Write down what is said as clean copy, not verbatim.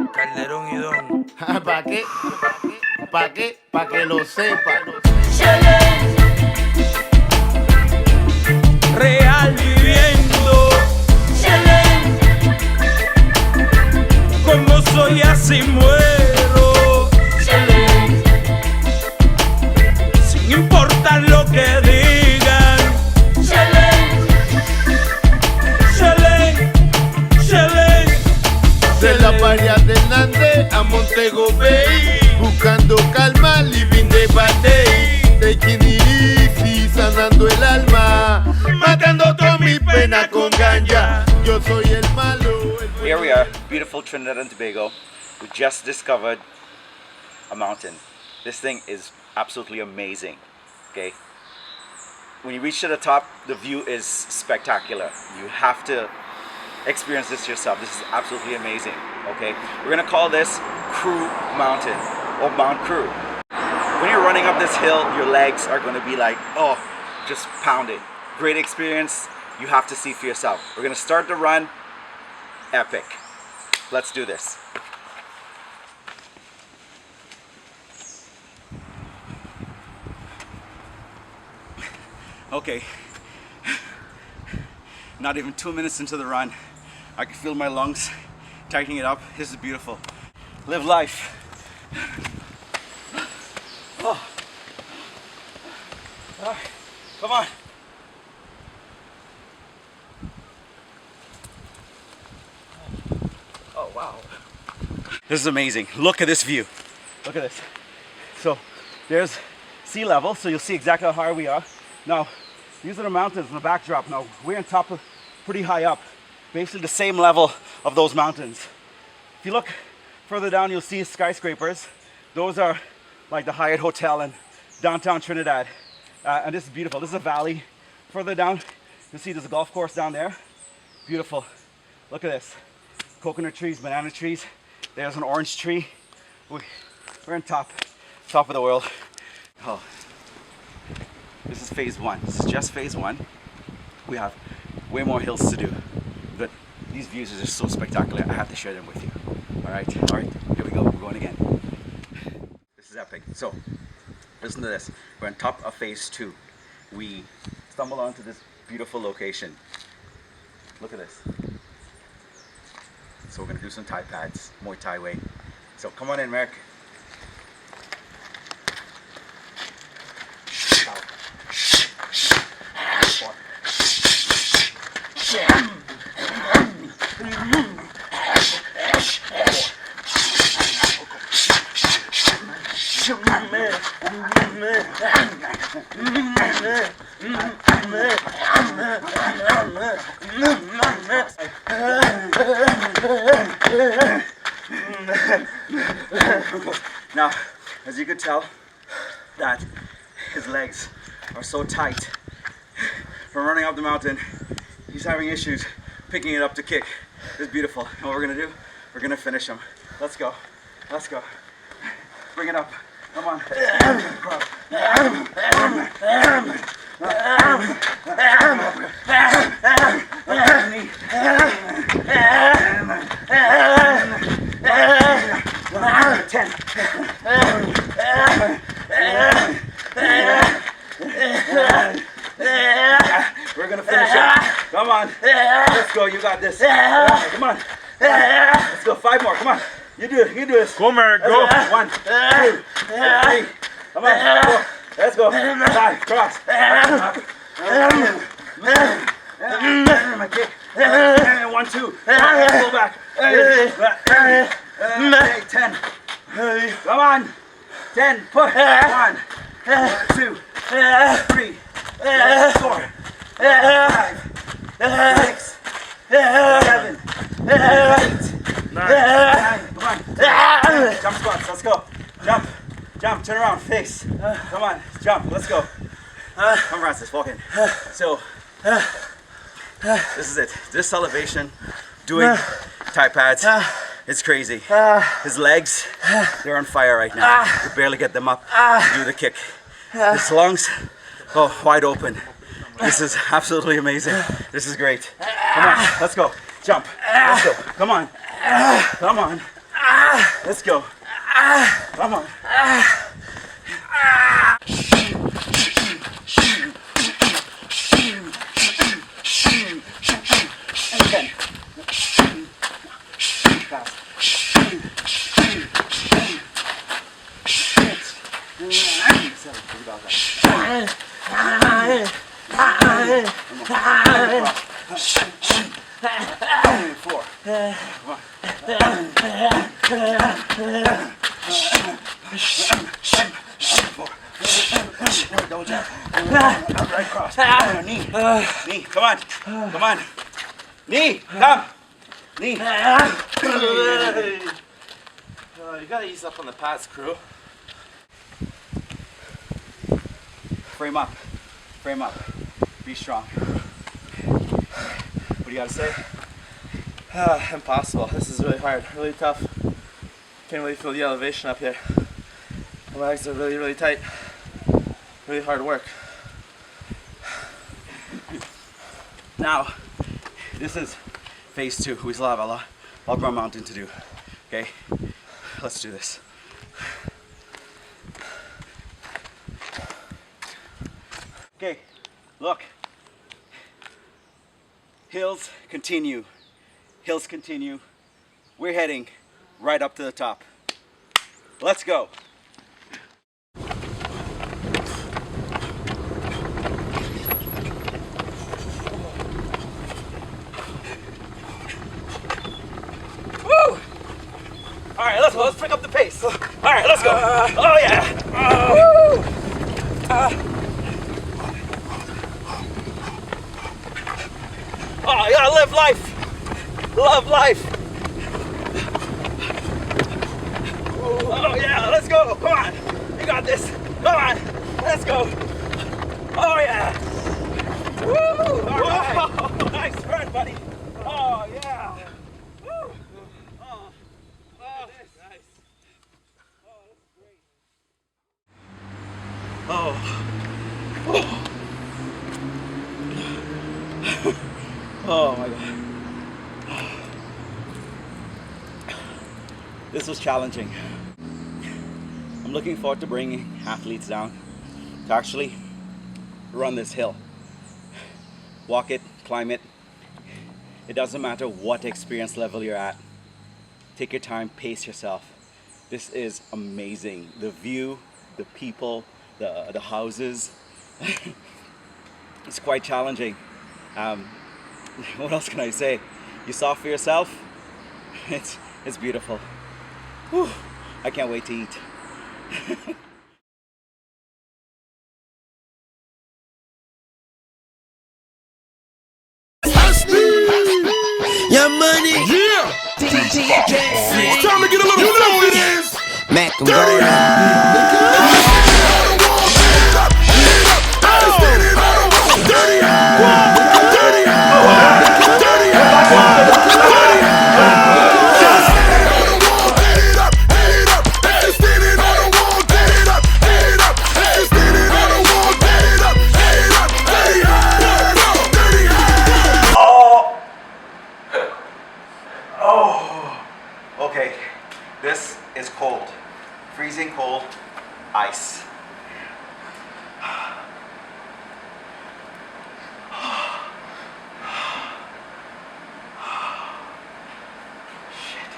Calderón y Don. ¿Para qué? ¿Para qué? Para que lo sepa. Real viviendo. Como soy así muero. Sin importar lo que digan. De la Paria de Hernández a Montego Bay, buscando calma, living day by day, taking it easy, sanando el alma, matando toda mi pena con ganja. Yo soy el malo. Here we are, beautiful Trinidad and Tobago. We just discovered a mountain. This thing is absolutely amazing. Okay, when you reach to the top, the view is spectacular. You have to experience this yourself. This is absolutely amazing. Okay, we're gonna call this Kru Mountain or Mount Kru. When you're running up this hill, your legs are gonna be like, oh, just pounding. Great experience. You have to see for yourself. We're gonna start the run. Epic. Let's do this. Okay, not even 2 minutes into the run, I can feel my lungs tightening it up. This is beautiful. Live life. Oh. All right. Come on. Oh, wow. This is amazing. Look at this view. Look at this. So there's sea level, so you'll see exactly how high we are. Now, these are the mountains in the backdrop. Now, we're on top of pretty high up, basically the same level of those mountains. If you look further down, you'll see skyscrapers. Those are like the Hyatt Hotel in downtown Trinidad. And this is beautiful. This is a valley. Further down, you'll see there's a golf course down there. Beautiful. Look at this. Coconut trees, banana trees. There's an orange tree. We're on top of the world. Oh. This is phase one. This is just phase one. We have way more hills to do, but these views are just so spectacular. I have to share them with you. All right, here we go. We're going again. This is epic. So, listen to this. We're on top of phase two. We stumbled onto this beautiful location. Look at this. So we're gonna do some Thai pads, Muay Thai way. So come on in, Marek. Now, as you can tell, that his legs are so tight from running up the mountain. He's having issues picking it up to kick. It's beautiful. And what we're gonna do, we're gonna finish him. Let's go. Let's go. Bring it up. Come on. We're gonna finish it. Come on. Let's go. You got this. Come on. Let's go. 5 more. Come on. You do it. You do this. Go, Marek, go. 1, 2, 3. Come on. 4. Let's go. 5. Cross. My kick. 1, 2. Pull back. 10. Come on. 10. Push. 1, 2, 3, 4, 5, 6, 7, 8, 9. Come on. Jump squats. Let's go. Jump. Jump. Turn around. Face. Come on. Jump. Let's go. Come, Francis. Walk in. So, this is it. This elevation, doing Thai pads, it's crazy. His legs, they're on fire right now. You barely get them up to do the kick. His lungs, oh, wide open. This is absolutely amazing. This is great. Come on, let's go. Jump. Let's go. Come on. Come on. Let's go. Come on. Again. Fast. Four. Double jab. Right cross. Knee. Knee. Come on. Come on. Knee. Come. Knee. You gotta ease up on the pads, Kru. Frame up. Frame up. Be strong. What do you gotta say? Impossible. This is really hard, really tough. Can't really feel the elevation up here. My legs are really, really tight. Really hard work. Now, this is phase 2. We still have a lot more mountain to do. Okay? Let's do this. Okay, look. Hills continue. Hills continue. We're heading right up to the top. Let's go. Woo! All right, let's go. Let's pick up the pace. All right, let's go. Oh yeah. Woo! Oh, you gotta live life. Love life. Oh yeah, let's go. Come on. You got this. Come on. Let's go. Oh yeah. Woo! All right. Whoa. Nice turn, buddy. Oh yeah. Woo. Oh. Oh, nice. Oh, that's great. Oh. Oh my God. This was challenging. I'm looking forward to bringing athletes down to actually run this hill. Walk it, climb it. It doesn't matter what experience level you're at. Take your time, pace yourself. This is amazing. The view, the people, the houses. It's quite challenging. What else can I say? You saw for yourself. It's beautiful. Whew. I can't wait to eat. Your money. Yeah! It's time to get a little funky. Mac and Dirty. Okay, this is cold. Freezing cold ice. Shit.